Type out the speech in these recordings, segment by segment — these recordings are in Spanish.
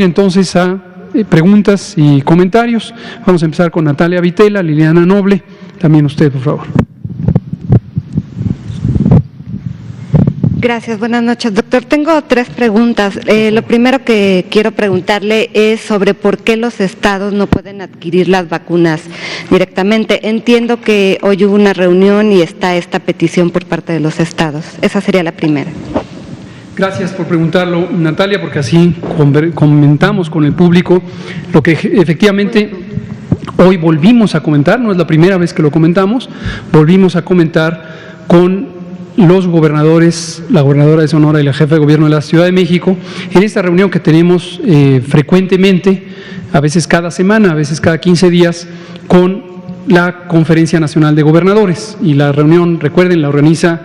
Entonces a preguntas y comentarios. Vamos a empezar con Natalia Vitela, Liliana Noble, también usted, por favor. Gracias, buenas noches, doctor. Tengo 3 preguntas. Lo primero que quiero preguntarle es sobre por qué los estados no pueden adquirir las vacunas directamente. Entiendo que hoy hubo una reunión y está esta petición por parte de los estados. Esa sería la primera. Gracias por preguntarlo, Natalia, porque así comentamos con el público lo que efectivamente hoy volvimos a comentar, no es la primera vez que lo comentamos, volvimos a comentar con los gobernadores, la gobernadora de Sonora y la jefa de gobierno de la Ciudad de México, en esta reunión que tenemos frecuentemente, a veces cada semana, a veces cada 15 días, con la Conferencia Nacional de Gobernadores. Y la reunión, recuerden, la organiza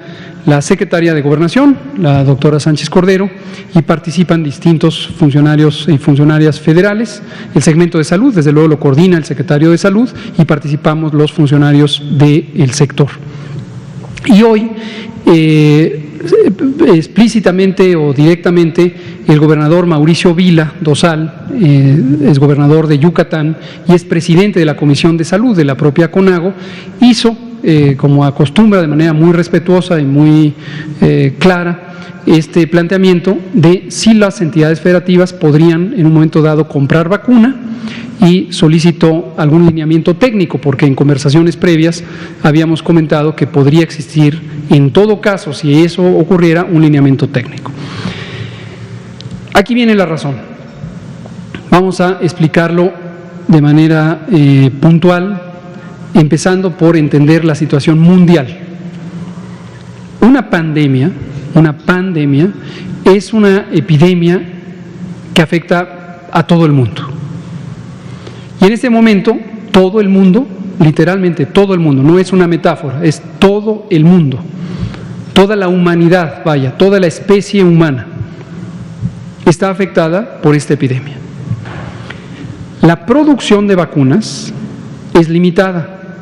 la secretaria de Gobernación, la doctora Sánchez Cordero, y participan distintos funcionarios y funcionarias federales. El segmento de salud, desde luego, lo coordina el secretario de Salud y participamos los funcionarios del sector. Y hoy, explícitamente o directamente, el gobernador Mauricio Vila Dosal, es gobernador de Yucatán y es presidente de la Comisión de Salud de la propia CONAGO, hizo, como acostumbra, de manera muy respetuosa y muy clara, este planteamiento de si las entidades federativas podrían en un momento dado comprar vacuna, y solicitó algún lineamiento técnico, porque en conversaciones previas habíamos comentado que podría existir, en todo caso, si eso ocurriera, un lineamiento técnico. Aquí viene la razón. Vamos a explicarlo de manera puntual, empezando por entender la situación mundial. Una pandemia es una epidemia que afecta a todo el mundo. Y en este momento, todo el mundo, literalmente todo el mundo, no es una metáfora, es todo el mundo, toda la humanidad, vaya, toda la especie humana está afectada por esta epidemia. La producción de vacunas es limitada.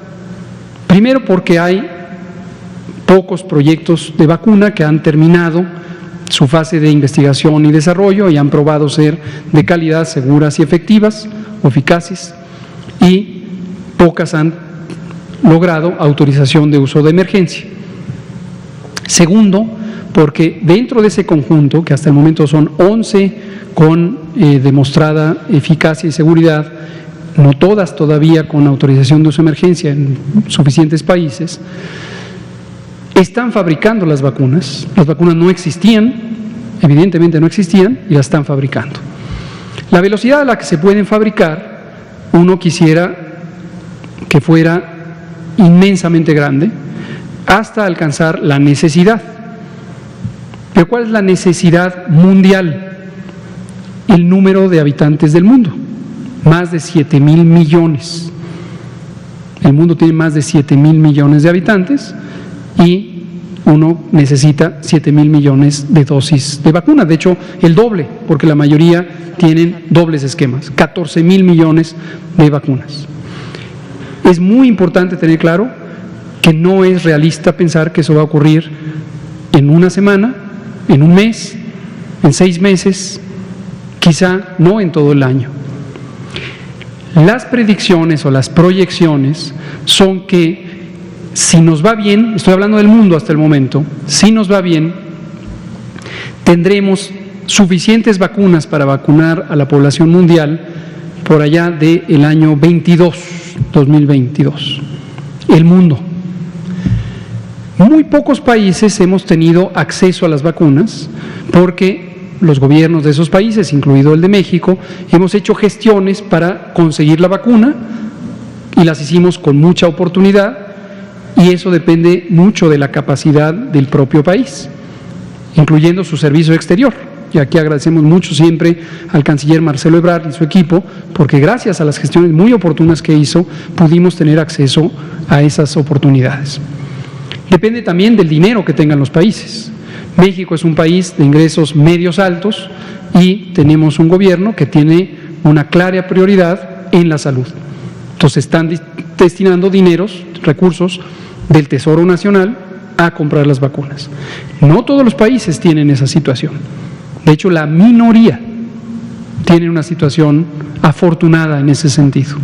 Primero porque hay pocos proyectos de vacuna que han terminado su fase de investigación y desarrollo y han probado ser de calidad, seguras y efectivas o eficaces, y pocas han logrado autorización de uso de emergencia. Segundo, porque dentro de ese conjunto, que hasta el momento son 11 con demostrada eficacia y seguridad, no todas todavía con autorización de uso de emergencia en suficientes países, están fabricando las vacunas no existían, evidentemente no existían, y las están fabricando. La velocidad a la que se pueden fabricar, uno quisiera que fuera inmensamente grande, hasta alcanzar la necesidad. ¿Pero cuál es la necesidad mundial? El número de habitantes del mundo, más de 7,000 millones. El mundo tiene más de 7,000 millones de habitantes y uno necesita 7,000 millones de dosis de vacuna. De hecho, el doble, porque la mayoría tienen dobles esquemas, 14,000 millones de vacunas. Es muy importante tener claro que no es realista pensar que eso va a ocurrir en una semana, en un mes, en 6 meses, quizá no en todo el año. Las predicciones o las proyecciones son que si nos va bien, estoy hablando del mundo hasta el momento, si nos va bien, tendremos suficientes vacunas para vacunar a la población mundial por allá del año 2022, el mundo. Muy pocos países hemos tenido acceso a las vacunas porque los gobiernos de esos países, incluido el de México, hemos hecho gestiones para conseguir la vacuna y las hicimos con mucha oportunidad, y eso depende mucho de la capacidad del propio país, incluyendo su servicio exterior. Y aquí agradecemos mucho siempre al canciller Marcelo Ebrard y su equipo, porque gracias a las gestiones muy oportunas que hizo, pudimos tener acceso a esas oportunidades. Depende también del dinero que tengan los países. México es un país de ingresos medios altos y tenemos un gobierno que tiene una clara prioridad en la salud. Entonces están destinando recursos del Tesoro Nacional a comprar las vacunas. No todos los países tienen esa situación. De hecho, la minoría tienen una situación afortunada en ese sentido.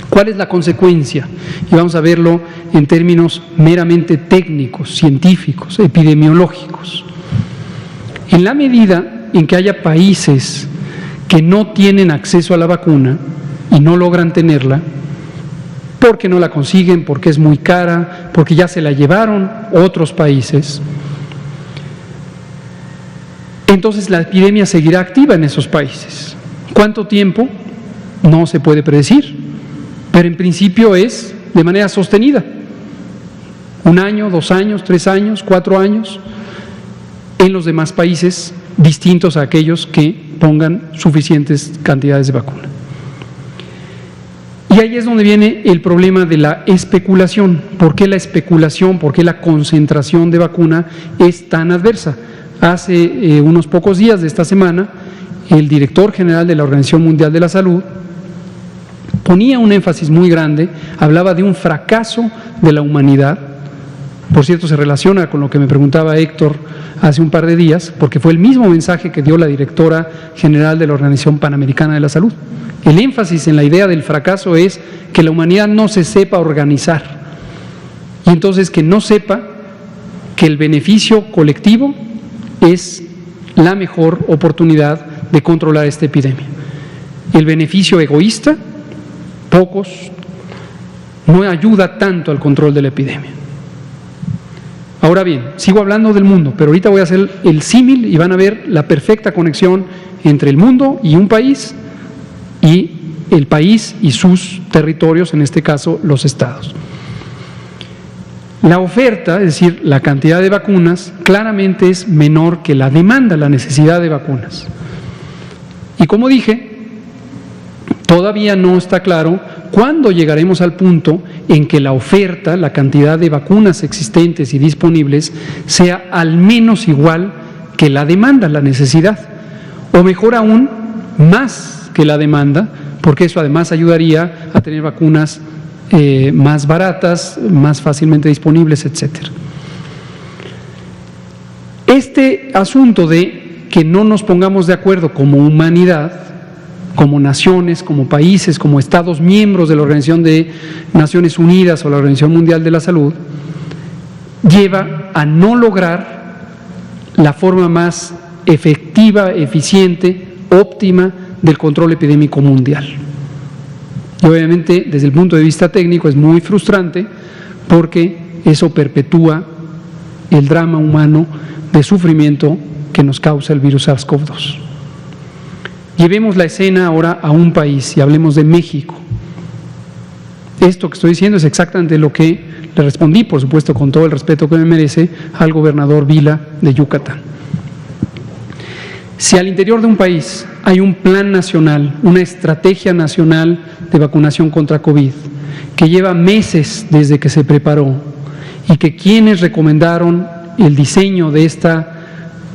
¿Cuál es la consecuencia? Y vamos a verlo en términos meramente técnicos, científicos, epidemiológicos. En la medida en que haya países que no tienen acceso a la vacuna y no logran tenerla, porque no la consiguen, porque es muy cara, porque ya se la llevaron otros países, entonces la epidemia seguirá activa en esos países. ¿Cuánto tiempo? No se puede predecir, pero en principio es de manera sostenida. 1 año, 2 años, 3 años, 4 años, en los demás países distintos a aquellos que pongan suficientes cantidades de vacuna. Y ahí es donde viene el problema de la especulación. ¿Por qué la especulación, por qué la concentración de vacuna es tan adversa? Hace unos pocos días de esta semana, el director general de la Organización Mundial de la Salud ponía un énfasis muy grande, hablaba de un fracaso de la humanidad. Por cierto, se relaciona con lo que me preguntaba Héctor hace un par de días, porque fue el mismo mensaje que dio la directora general de la Organización Panamericana de la Salud. El énfasis en la idea del fracaso es que la humanidad no se sepa organizar, y entonces que no sepa que el beneficio colectivo es la mejor oportunidad de controlar esta epidemia. El beneficio egoísta, pocos, no ayuda tanto al control de la epidemia. Ahora bien, sigo hablando del mundo, pero ahorita voy a hacer el símil y van a ver la perfecta conexión entre el mundo y un país, y el país y sus territorios, en este caso los estados. La oferta, es decir, la cantidad de vacunas, claramente es menor que la demanda, la necesidad de vacunas. Y como dije, todavía no está claro cuándo llegaremos al punto en que la oferta, la cantidad de vacunas existentes y disponibles, sea al menos igual que la demanda, la necesidad, o mejor aún, más que la demanda, porque eso además ayudaría a tener vacunas más baratas, más fácilmente disponibles, etc. Este asunto de que no nos pongamos de acuerdo como humanidad, como naciones, como países, como estados miembros de la Organización de Naciones Unidas o la Organización Mundial de la Salud, lleva a no lograr la forma más efectiva, eficiente, óptima del control epidémico mundial. Y obviamente, desde el punto de vista técnico, es muy frustrante porque eso perpetúa el drama humano de sufrimiento que nos causa el virus SARS-CoV-2. Llevemos la escena ahora a un país y hablemos de México. Esto que estoy diciendo es exactamente lo que le respondí, por supuesto, con todo el respeto que me merece, al gobernador Vila de Yucatán. Si al interior de un país hay un plan nacional, una estrategia nacional de vacunación contra COVID, que lleva meses desde que se preparó y que quienes recomendaron el diseño de esta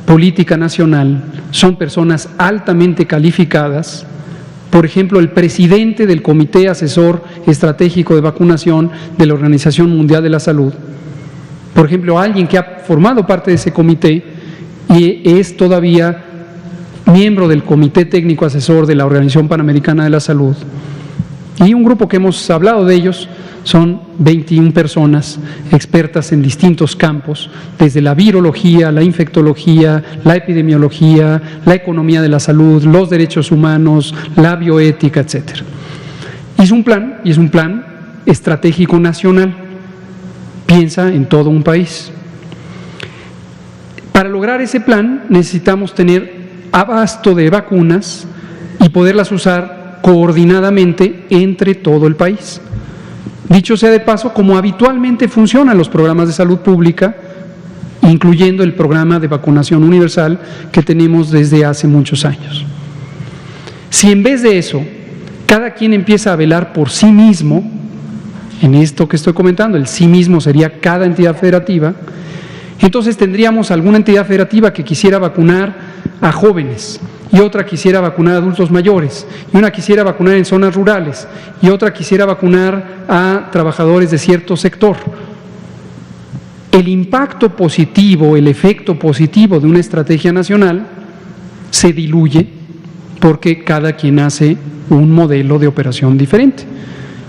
política nacional son personas altamente calificadas, por ejemplo, el presidente del Comité Asesor Estratégico de Vacunación de la Organización Mundial de la Salud, por ejemplo, alguien que ha formado parte de ese comité y es todavía miembro del Comité Técnico Asesor de la Organización Panamericana de la Salud, y un grupo que hemos hablado de ellos, son 21 personas expertas en distintos campos, desde la virología, la infectología, la epidemiología, la economía de la salud, los derechos humanos, la bioética, etc. Hizo un plan, y es un plan estratégico nacional, piensa en todo un país. Para lograr ese plan necesitamos tener abasto de vacunas y poderlas usar coordinadamente entre todo el país. Dicho sea de paso, como habitualmente funcionan los programas de salud pública, incluyendo el programa de vacunación universal que tenemos desde hace muchos años. Si en vez de eso, cada quien empieza a velar por sí mismo, en esto que estoy comentando, el sí mismo sería cada entidad federativa, entonces tendríamos alguna entidad federativa que quisiera vacunar a jóvenes, y otra quisiera vacunar a adultos mayores, y una quisiera vacunar en zonas rurales, y otra quisiera vacunar a trabajadores de cierto sector. El impacto positivo, el efecto positivo de una estrategia nacional se diluye porque cada quien hace un modelo de operación diferente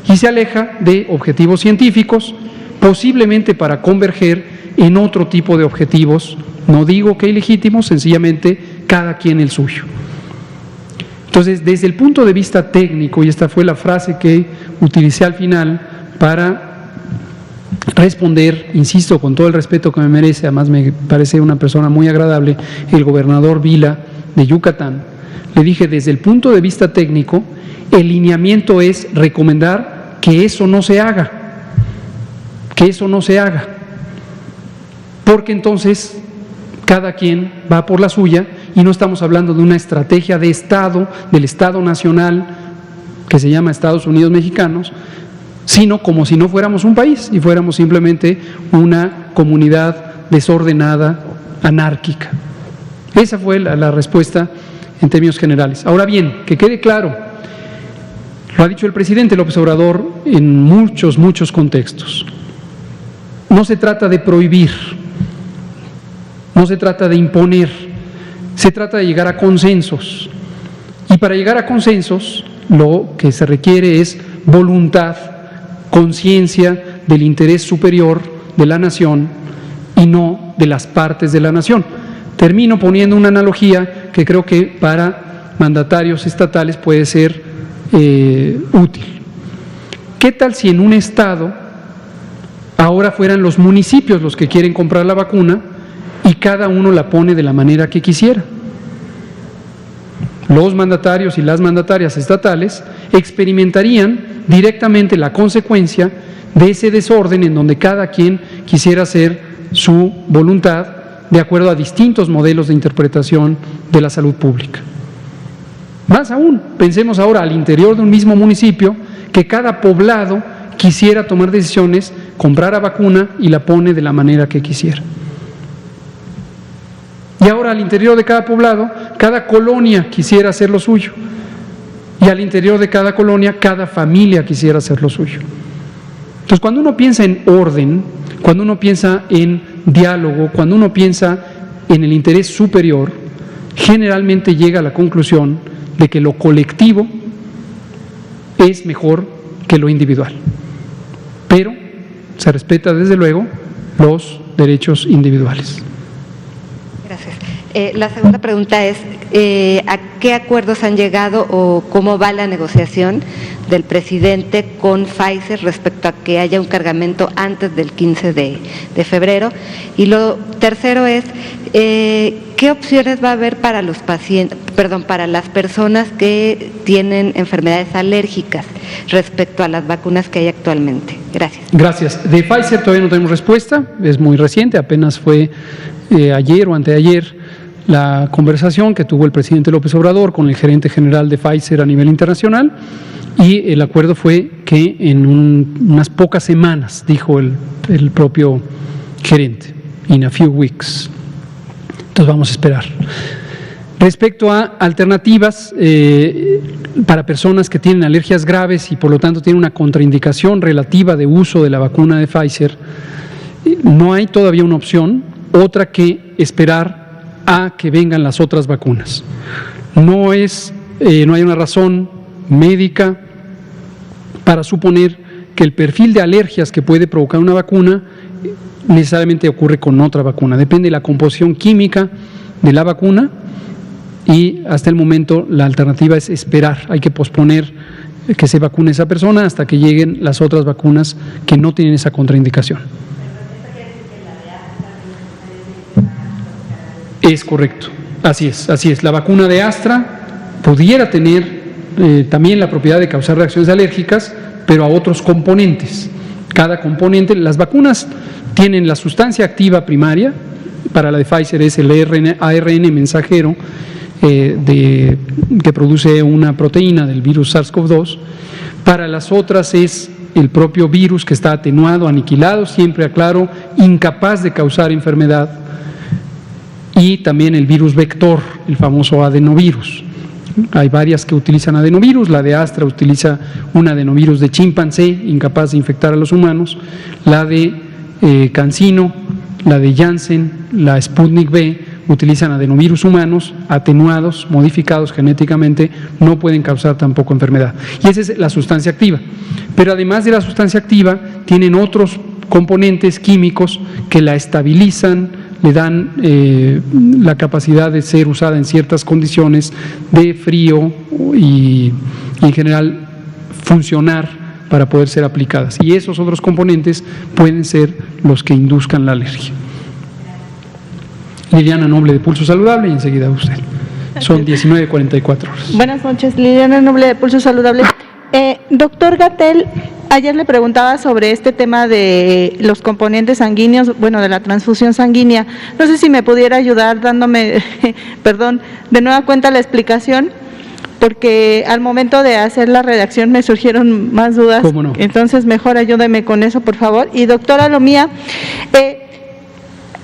y se aleja de objetivos científicos, posiblemente para converger en otro tipo de objetivos, no digo que ilegítimos, sencillamente cada quien el suyo. Entonces, desde el punto de vista técnico, y esta fue la frase que utilicé al final para responder, insisto, con todo el respeto que me merece, además me parece una persona muy agradable, el gobernador Vila de Yucatán, le dije, desde el punto de vista técnico, el lineamiento es recomendar que eso no se haga, porque entonces cada quien va por la suya y no estamos hablando de una estrategia de Estado, del Estado nacional, que se llama Estados Unidos Mexicanos, sino como si no fuéramos un país y fuéramos simplemente una comunidad desordenada, anárquica. Esa fue la respuesta en términos generales. Ahora bien, que quede claro, lo ha dicho el presidente López Obrador en muchos contextos. No se trata de prohibir, no se trata de imponer, se trata de llegar a consensos. Y para llegar a consensos, lo que se requiere es voluntad, conciencia del interés superior de la nación y no de las partes de la nación. Termino poniendo una analogía que creo que para mandatarios estatales puede ser útil. ¿Qué tal si en un estado ahora fueran los municipios los que quieren comprar la vacuna y cada uno la pone de la manera que quisiera? Los mandatarios y las mandatarias estatales experimentarían directamente la consecuencia de ese desorden en donde cada quien quisiera hacer su voluntad de acuerdo a distintos modelos de interpretación de la salud pública. Más aún, pensemos ahora al interior de un mismo municipio que cada poblado quisiera tomar decisiones, comprar la vacuna y la pone de la manera que quisiera. Y ahora al interior de cada poblado, cada colonia quisiera hacer lo suyo. Y al interior de cada colonia, cada familia quisiera hacer lo suyo. Entonces, cuando uno piensa en orden, cuando uno piensa en diálogo, cuando uno piensa en el interés superior, generalmente llega a la conclusión de que lo colectivo es mejor que lo individual. Pero se respeta desde luego los derechos individuales. Gracias. La segunda pregunta es, ¿a qué acuerdos han llegado o cómo va la negociación del presidente con Pfizer respecto a que haya un cargamento antes del 15 de febrero? Y lo tercero es, ¿qué opciones va a haber para los pacientes, para las personas que tienen enfermedades alérgicas respecto a las vacunas que hay actualmente? Gracias. Gracias. De Pfizer todavía no tenemos respuesta, es muy reciente, apenas fue ayer o anteayer la conversación que tuvo el presidente López Obrador con el gerente general de Pfizer a nivel internacional, y el acuerdo fue que en unas pocas semanas, dijo el propio gerente, in a few weeks. Entonces vamos a esperar. Respecto a alternativas para personas que tienen alergias graves y por lo tanto tienen una contraindicación relativa de uso de la vacuna de Pfizer, no hay todavía una opción, otra que esperar a que vengan las otras vacunas. No hay una razón médica para suponer que el perfil de alergias que puede provocar una vacuna necesariamente ocurre con otra vacuna. Depende de la composición química de la vacuna y hasta el momento la alternativa es esperar. Hay que posponer que se vacune esa persona hasta que lleguen las otras vacunas que no tienen esa contraindicación. Es correcto, así es. La vacuna de Astra pudiera tener también la propiedad de causar reacciones alérgicas, pero a otros componentes. Cada componente, las vacunas tienen la sustancia activa primaria, para la de Pfizer es el ARN mensajero que produce una proteína del virus SARS-CoV-2, para las otras es el propio virus que está atenuado, aniquilado, siempre aclaro, incapaz de causar enfermedad, y también el virus vector, el famoso adenovirus. Hay varias que utilizan adenovirus, la de Astra utiliza un adenovirus de chimpancé, incapaz de infectar a los humanos, la de CanSino, la de Janssen, la Sputnik V, utilizan adenovirus humanos atenuados, modificados genéticamente, no pueden causar tampoco enfermedad. Y esa es la sustancia activa. Pero además de la sustancia activa, tienen otros componentes químicos que la estabilizan, le dan la capacidad de ser usada en ciertas condiciones de frío y en general funcionar para poder ser aplicadas. Y esos otros componentes pueden ser los que induzcan la alergia. Liliana Noble de Pulso Saludable y enseguida usted. Son 19:44 horas. Buenas noches, Liliana Noble de Pulso Saludable. Doctor Gatell, ayer le preguntaba sobre este tema de los componentes sanguíneos, bueno, de la transfusión sanguínea. No sé si me pudiera ayudar dándome, perdón, de nueva cuenta la explicación, porque al momento de hacer la redacción me surgieron más dudas. ¿Cómo no? Entonces, mejor ayúdeme con eso, por favor. Y doctora Lomía,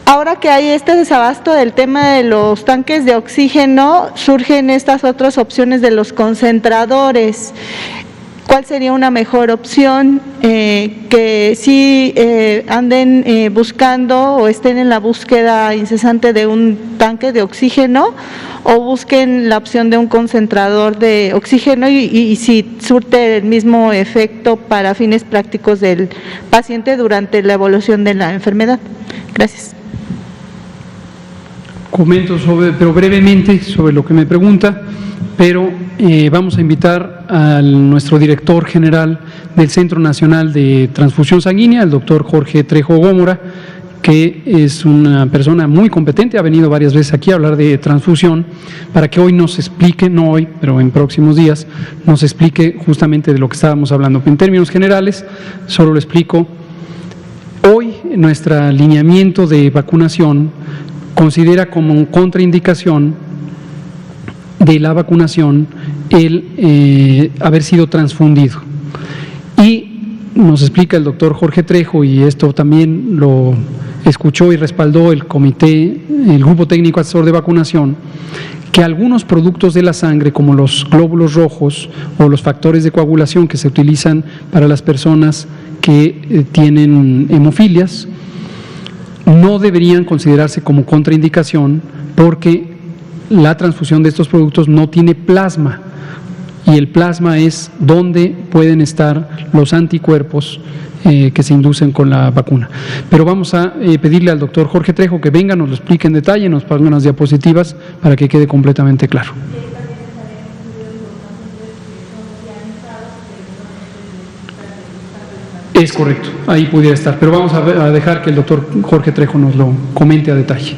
ahora que hay este desabasto del tema de los tanques de oxígeno, surgen estas otras opciones de los concentradores. ¿Cuál sería una mejor opción? Que sí anden buscando o estén en la búsqueda incesante de un tanque de oxígeno, o busquen la opción de un concentrador de oxígeno y si surte el mismo efecto para fines prácticos del paciente durante la evolución de la enfermedad. Gracias. Comento pero brevemente sobre lo que me pregunta, pero vamos a invitar a nuestro director general del Centro Nacional de Transfusión Sanguínea, el doctor Jorge Trejo Gómora, que es una persona muy competente, ha venido varias veces aquí a hablar de transfusión, para que hoy nos explique, no hoy, pero en próximos días, nos explique justamente de lo que estábamos hablando. En términos generales, solo lo explico. Hoy nuestro alineamiento de vacunación considera como contraindicación de la vacunación el haber sido transfundido. Y nos explica el doctor Jorge Trejo, y esto también lo escuchó y respaldó el comité, el grupo técnico asesor de vacunación, que algunos productos de la sangre, como los glóbulos rojos o los factores de coagulación que se utilizan para las personas que tienen hemofilias, no deberían considerarse como contraindicación porque la transfusión de estos productos no tiene plasma, y el plasma es donde pueden estar los anticuerpos que se inducen con la vacuna. Pero vamos a pedirle al doctor Jorge Trejo que venga, nos lo explique en detalle, nos ponga unas diapositivas para que quede completamente claro. Es correcto, ahí pudiera estar, pero vamos a dejar que el doctor Jorge Trejo nos lo comente a detalle.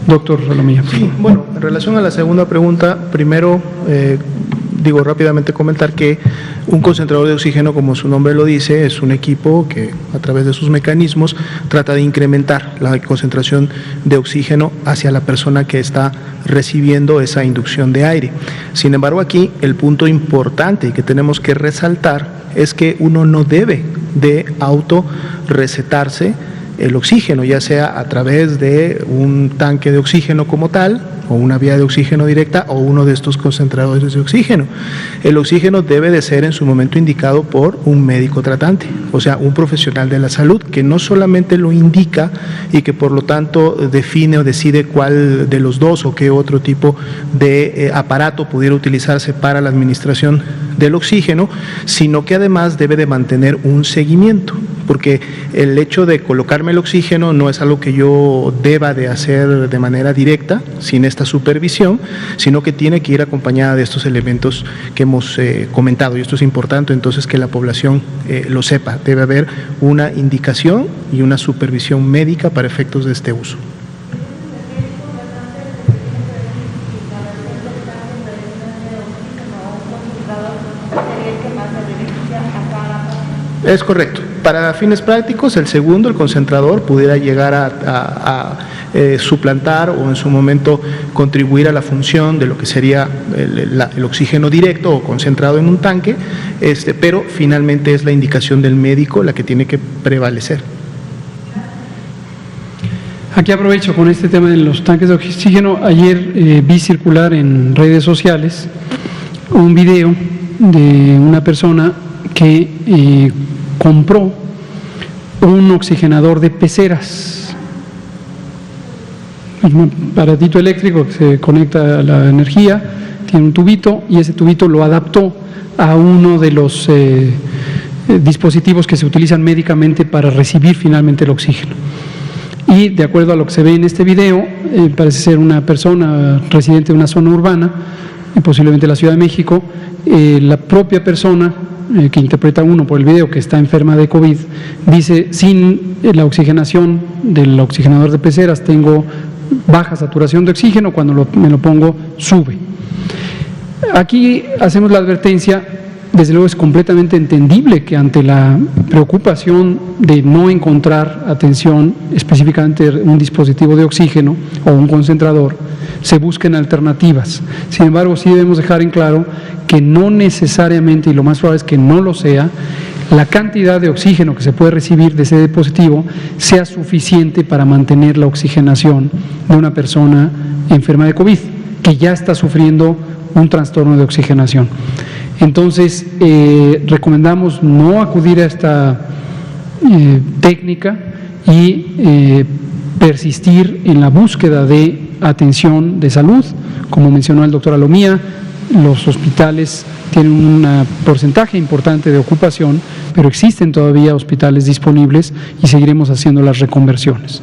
Doctor Lomía. Sí, bueno, en relación a la segunda pregunta, primero rápidamente comentar que un concentrador de oxígeno, como su nombre lo dice, es un equipo que a través de sus mecanismos trata de incrementar la concentración de oxígeno hacia la persona que está recibiendo esa inducción de aire. Sin embargo, aquí el punto importante que tenemos que resaltar es que uno no debe de autorrecetarse el oxígeno, ya sea a través de un tanque de oxígeno como tal, o una vía de oxígeno directa, o uno de estos concentradores de oxígeno. El oxígeno debe de ser en su momento indicado por un médico tratante, o sea, un profesional de la salud, que no solamente lo indica y que por lo tanto define o decide cuál de los dos o qué otro tipo de aparato pudiera utilizarse para la administración del oxígeno, sino que además debe de mantener un seguimiento, porque el hecho de colocarme el oxígeno no es algo que yo deba de hacer de manera directa, sin esta supervisión, sino que tiene que ir acompañada de estos elementos que hemos comentado, y esto es importante entonces que la población lo sepa. Debe haber una indicación y una supervisión médica para efectos de este uso. Es correcto. Para fines prácticos, el segundo, el concentrador, pudiera llegar a suplantar o en su momento contribuir a la función de lo que sería el oxígeno directo o concentrado en un tanque, pero finalmente es la indicación del médico la que tiene que prevalecer. Aquí aprovecho con este tema de los tanques de oxígeno. Ayer vi circular en redes sociales un video de una persona que compró un oxigenador de peceras. un aparatito eléctrico que se conecta a la energía, tiene un tubito y ese tubito lo adaptó a uno de los dispositivos que se utilizan médicamente para recibir finalmente el oxígeno. Y de acuerdo a lo que se ve en este video, parece ser una persona residente de una zona urbana, posiblemente la Ciudad de México. La propia persona que interpreta uno por el video, que está enferma de COVID, dice: sin la oxigenación del oxigenador de peceras tengo baja saturación de oxígeno, cuando me lo pongo sube. Aquí hacemos la advertencia. Desde luego es completamente entendible que ante la preocupación de no encontrar atención, específicamente un dispositivo de oxígeno o un concentrador, se busquen alternativas. Sin embargo, sí debemos dejar en claro que no necesariamente, y lo más probable es que no lo sea, la cantidad de oxígeno que se puede recibir de ese dispositivo sea suficiente para mantener la oxigenación de una persona enferma de COVID, que ya está sufriendo un trastorno de oxigenación. Entonces, recomendamos no acudir a esta técnica y persistir en la búsqueda de atención de salud. Como mencionó el doctor Alomía, los hospitales tienen un porcentaje importante de ocupación, pero existen todavía hospitales disponibles y seguiremos haciendo las reconversiones.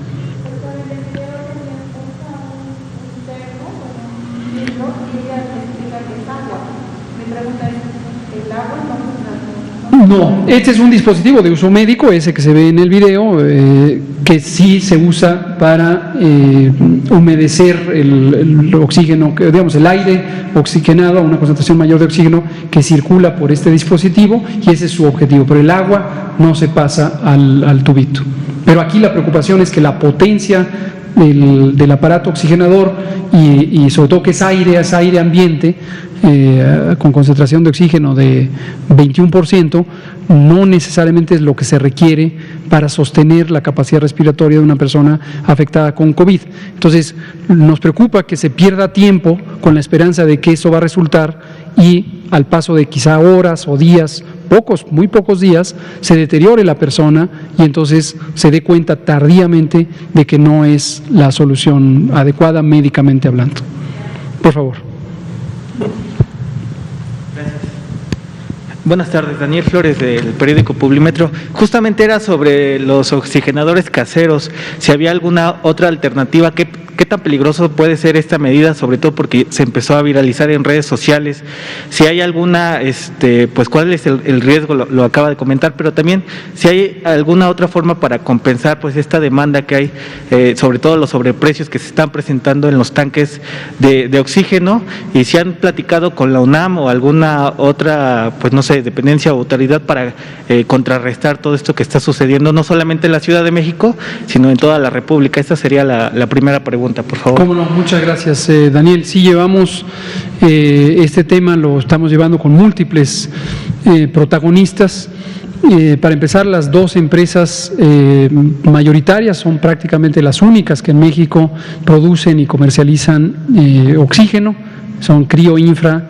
No, este es un dispositivo de uso médico, ese que se ve en el video, que sí se usa para humedecer el oxígeno, digamos el aire oxigenado a una concentración mayor de oxígeno que circula por este dispositivo, y ese es su objetivo, pero el agua no se pasa al tubito. Pero aquí la preocupación es que la potencia del aparato oxigenador y sobre todo que es aire ambiente, con concentración de oxígeno de 21%, no necesariamente es lo que se requiere para sostener la capacidad respiratoria de una persona afectada con COVID. Entonces, nos preocupa que se pierda tiempo con la esperanza de que eso va a resultar, y al paso de quizá horas o días, muy pocos días, se deteriore la persona y entonces se dé cuenta tardíamente de que no es la solución adecuada médicamente hablando. Por favor. Buenas tardes, Daniel Flores del periódico Publimetro. Justamente era sobre los oxigenadores caseros, si había alguna otra alternativa. ¿Qué tan peligroso puede ser esta medida? Sobre todo porque se empezó a viralizar en redes sociales. Si hay alguna, pues cuál es el riesgo, lo acaba de comentar, pero también si hay alguna otra forma para compensar pues esta demanda que hay, sobre todo los sobreprecios que se están presentando en los tanques de oxígeno, y si han platicado con la UNAM o alguna otra, pues no sé, dependencia o autoridad para contrarrestar todo esto que está sucediendo, no solamente en la Ciudad de México, sino en toda la República. Esta sería la primera pregunta, por favor. Cómo no, muchas gracias, Daniel. Sí, llevamos este tema, lo estamos llevando con múltiples protagonistas. Para empezar, las dos empresas mayoritarias son prácticamente las únicas que en México producen y comercializan oxígeno, son Crioinfra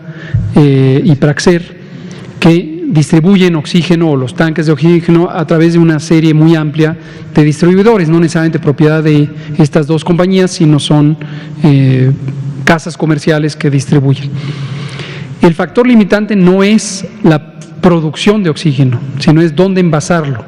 y Praxair, que distribuyen oxígeno o los tanques de oxígeno a través de una serie muy amplia de distribuidores, no necesariamente propiedad de estas dos compañías, sino son casas comerciales que distribuyen. El factor limitante no es la producción de oxígeno, sino es dónde envasarlo.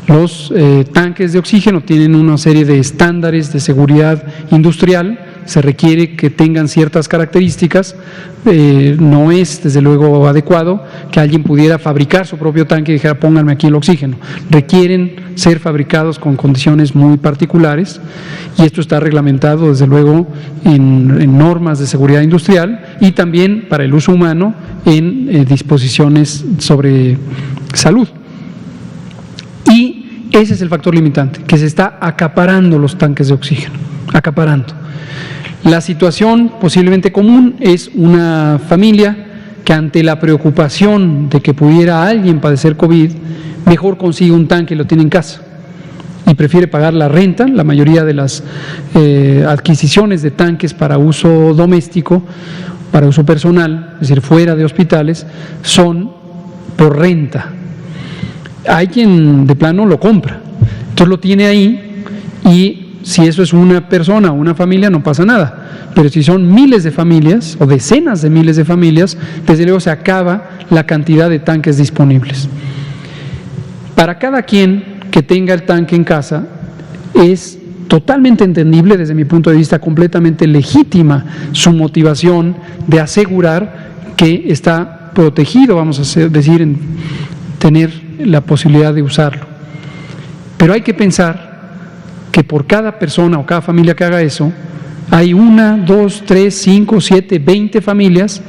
Los tanques de oxígeno tienen una serie de estándares de seguridad industrial, se requiere que tengan ciertas características. No es desde luego adecuado que alguien pudiera fabricar su propio tanque y dijera pónganme aquí el oxígeno. Requieren ser fabricados con condiciones muy particulares, y esto está reglamentado desde luego en normas de seguridad industrial y también para el uso humano en disposiciones sobre salud. Y ese es el factor limitante, que se está acaparando los tanques de oxígeno, acaparando. La situación posiblemente común es una familia que ante la preocupación de que pudiera alguien padecer COVID, mejor consigue un tanque y lo tiene en casa y prefiere pagar la renta. La mayoría de las adquisiciones de tanques para uso doméstico, para uso personal, es decir, fuera de hospitales, son por renta. Hay quien de plano lo compra, entonces lo tiene ahí y si eso es una persona o una familia, no pasa nada. Pero si son miles de familias o decenas de miles de familias, desde luego se acaba la cantidad de tanques disponibles. Para cada quien que tenga el tanque en casa, es totalmente entendible, desde mi punto de vista, completamente legítima su motivación de asegurar que está protegido, vamos a decir, en tener la posibilidad de usarlo. Pero hay que pensar que por cada persona o cada familia que haga eso, hay 1, 2, 3, 5, 7, 20 familias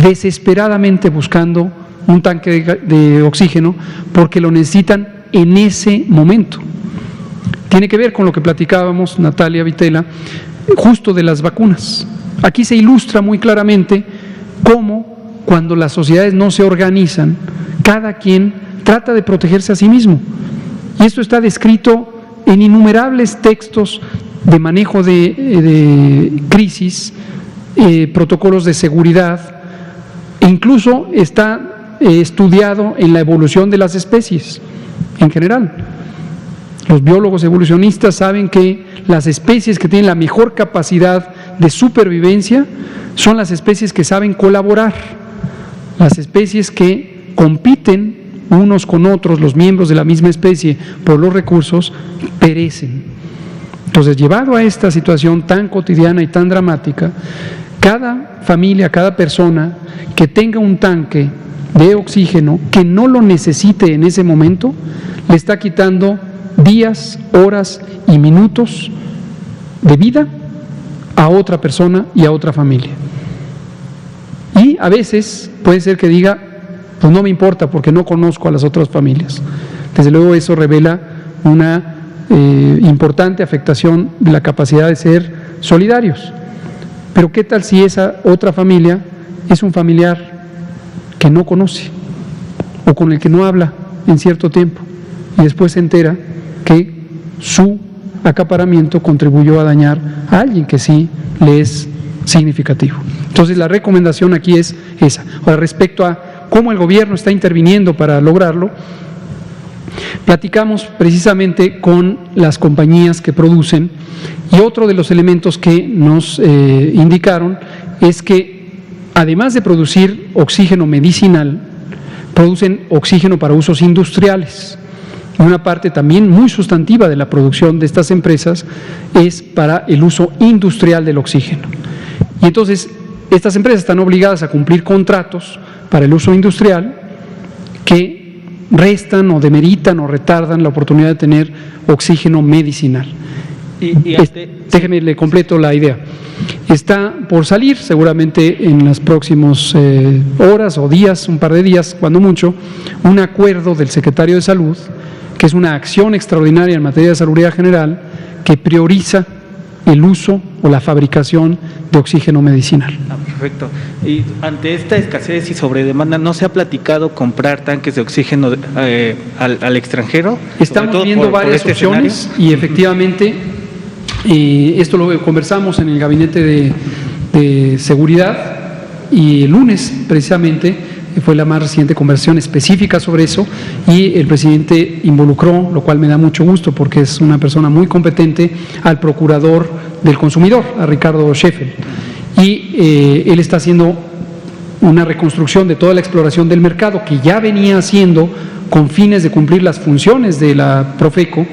desesperadamente buscando un tanque de oxígeno porque lo necesitan en ese momento. Tiene que ver con lo que platicábamos, Natalia Vitela, justo de las vacunas. Aquí se ilustra muy claramente cómo cuando las sociedades no se organizan, cada quien trata de protegerse a sí mismo. Y esto está descrito en innumerables textos de manejo de crisis, protocolos de seguridad, e incluso está estudiado en la evolución de las especies en general. Los biólogos evolucionistas saben que las especies que tienen la mejor capacidad de supervivencia son las especies que saben colaborar, las especies que compiten unos con otros, los miembros de la misma especie, por los recursos, perecen. Entonces, llevado a esta situación tan cotidiana y tan dramática, cada familia, cada persona que tenga un tanque de oxígeno que no lo necesite en ese momento, le está quitando días, horas y minutos de vida a otra persona y a otra familia. Y a veces puede ser que diga, pues no me importa porque no conozco a las otras familias. Desde luego eso revela una importante afectación de la capacidad de ser solidarios. Pero ¿qué tal si esa otra familia es un familiar que no conoce o con el que no habla en cierto tiempo y después se entera que su acaparamiento contribuyó a dañar a alguien que sí le es significativo? Entonces la recomendación aquí es esa. Ahora, respecto a cómo el gobierno está interviniendo para lograrlo, platicamos precisamente con las compañías que producen, y otro de los elementos que nos indicaron es que además de producir oxígeno medicinal, producen oxígeno para usos industriales. Una parte también muy sustantiva de la producción de estas empresas es para el uso industrial del oxígeno. Y entonces estas empresas están obligadas a cumplir contratos para el uso industrial que restan o demeritan o retardan la oportunidad de tener oxígeno medicinal. Déjeme, le completo la idea. Está por salir seguramente en las próximas horas o días, un par de días, cuando mucho, un acuerdo del secretario de Salud, que es una acción extraordinaria en materia de salubridad general, que prioriza el uso o la fabricación de oxígeno medicinal. Perfecto. Y ante esta escasez y sobredemanda, ¿no se ha platicado comprar tanques de oxígeno al extranjero? Estamos viendo varias opciones y efectivamente esto lo conversamos en el gabinete de seguridad, y el lunes precisamente fue la más reciente conversación específica sobre eso, y el presidente involucró, lo cual me da mucho gusto porque es una persona muy competente, al procurador del consumidor, a Ricardo Scheffel, y él está haciendo una reconstrucción de toda la exploración del mercado que ya venía haciendo con fines de cumplir las funciones de la Profeco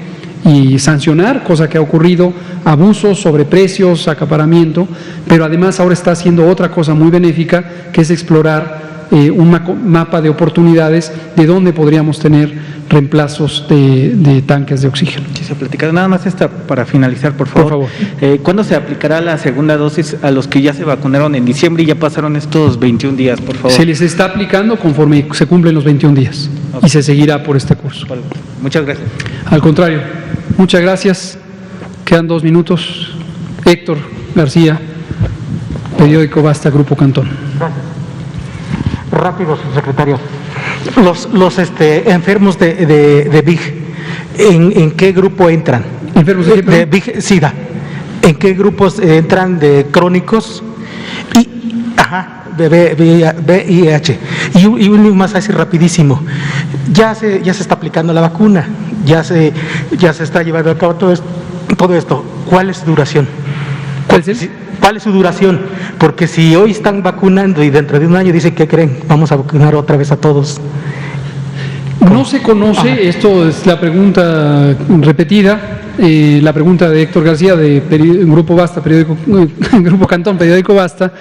y sancionar, cosa que ha ocurrido, abusos, sobreprecios, acaparamiento, pero además ahora está haciendo otra cosa muy benéfica, que es explorar un mapa de oportunidades de dónde podríamos tener reemplazos de tanques de oxígeno. Sí, se platica. Nada más para finalizar, por favor. ¿Cuándo se aplicará la segunda dosis a los que ya se vacunaron en diciembre y ya pasaron estos 21 días, por favor? Se les está aplicando conforme se cumplen los 21 días, okay, y se seguirá por este curso. Vale. Muchas gracias. Al contrario, muchas gracias. Quedan 2 minutos. Héctor García, periódico Basta, Grupo Cantón. Gracias. Rápido, secretario. Los enfermos de VIH, ¿en qué grupo entran? ¿Enfermos de qué? De VIH-Sida. ¿En qué grupos entran de crónicos? VIH. Y un más así rapidísimo. Ya se está aplicando la vacuna, ya se está llevando a cabo todo esto. todo esto, ¿cuál es su duración? ¿Cuál es ¿Cuál es su duración? Porque si hoy están vacunando y dentro de un año dicen, ¿qué creen? Vamos a vacunar otra vez a todos. No se conoce, esto es la pregunta repetida, la pregunta de Héctor García de Grupo Basta, Grupo Cantón, Periódico Basta,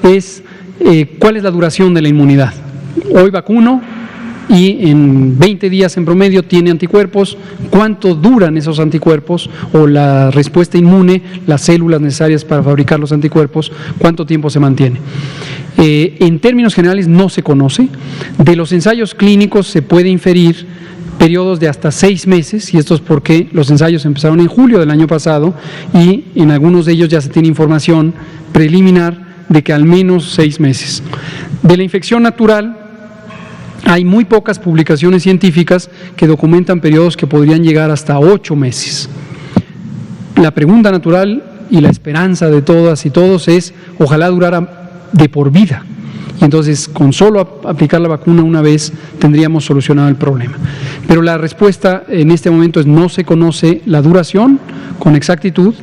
es ¿cuál es la duración de la inmunidad? Hoy vacuno y en 20 días en promedio tiene anticuerpos. ¿Cuánto duran esos anticuerpos o la respuesta inmune, las células necesarias para fabricar los anticuerpos? ¿Cuánto tiempo se mantiene? En términos generales no se conoce. De los ensayos clínicos se puede inferir periodos de hasta 6 meses, y esto es porque los ensayos empezaron en julio del año pasado y en algunos de ellos ya se tiene información preliminar de que al menos 6 meses. De la infección natural, hay muy pocas publicaciones científicas que documentan periodos que podrían llegar hasta 8 meses. La pregunta natural y la esperanza de todas y todos es, ojalá durara de por vida. Y entonces, con solo aplicar la vacuna una vez, tendríamos solucionado el problema. Pero la respuesta en este momento es no se conoce la duración con exactitud.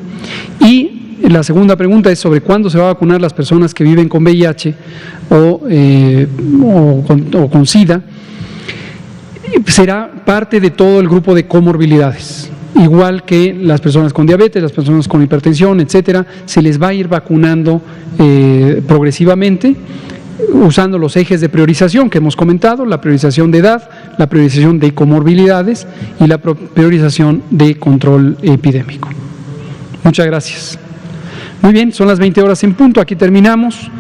Y la segunda pregunta es sobre cuándo se va a vacunar las personas que viven con VIH o con SIDA. Será parte de todo el grupo de comorbilidades, igual que las personas con diabetes, las personas con hipertensión, etcétera. Se les va a ir vacunando progresivamente, usando los ejes de priorización que hemos comentado: la priorización de edad, la priorización de comorbilidades y la priorización de control epidémico. Muchas gracias. Muy bien, son las 20 horas en punto, aquí terminamos.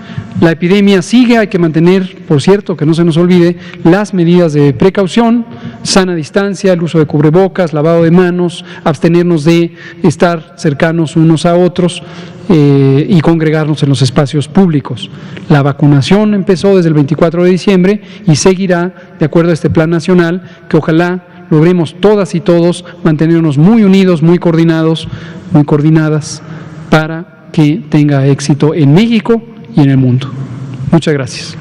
La epidemia sigue, hay que mantener, por cierto, que no se nos olvide, las medidas de precaución, sana distancia, el uso de cubrebocas, lavado de manos, abstenernos de estar cercanos unos a otros y congregarnos en los espacios públicos. La vacunación empezó desde el 24 de diciembre y seguirá de acuerdo a este plan nacional, que ojalá logremos todas y todos mantenernos muy unidos, muy coordinados, muy coordinadas, para que tenga éxito en México y en el mundo. Muchas gracias.